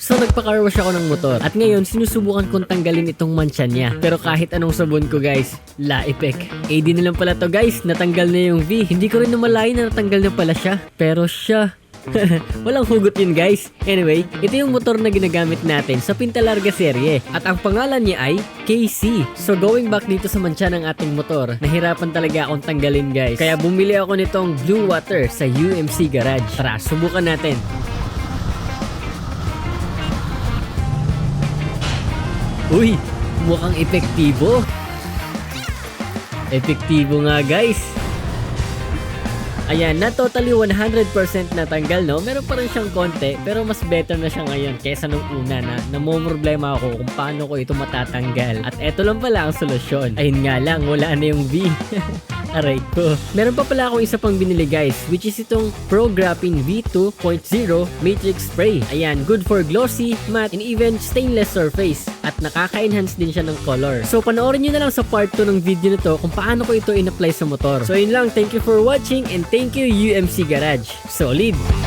So nagpa-car wash ako ng motor at ngayon sinusubukan kong tanggalin itong mancha niya. Pero kahit anong sabon ko guys, la epek. AD na lang pala to guys, natanggal na yung V. Hindi ko rin namalayan na natanggal na pala siya. Pero siya, walang hugot yun guys. Anyway, ito yung motor na ginagamit natin sa Pintalarga serye at ang pangalan niya ay KC. So going back dito sa mancha ng ating motor, nahirapan talaga akong tanggalin guys. Kaya bumili ako nitong Blue Water sa UMC Garage. Tara, subukan natin. Uy, mukhang epektibo. Epektibo nga guys. Ayan, na totally 100% natanggal no. Meron pa rin siyang konti pero mas better na siya ngayon kesa nung una na namomroblema ako kung paano ko ito matatanggal. At eto lang pala ang solusyon. Ayun nga lang, wala na yung V. Aray ko. Meron pa pala akong isa pang binili guys, which is itong Pro Graphene V2.0 Matrix Spray. Ayan, good for glossy, matte, and even stainless surface. At nakaka-enhance din siya ng color. So panoorin nyo na lang sa part 2 ng video nito kung paano ko ito in-apply sa motor. So yun lang, thank you for watching and thank you UMC Garage. Solid!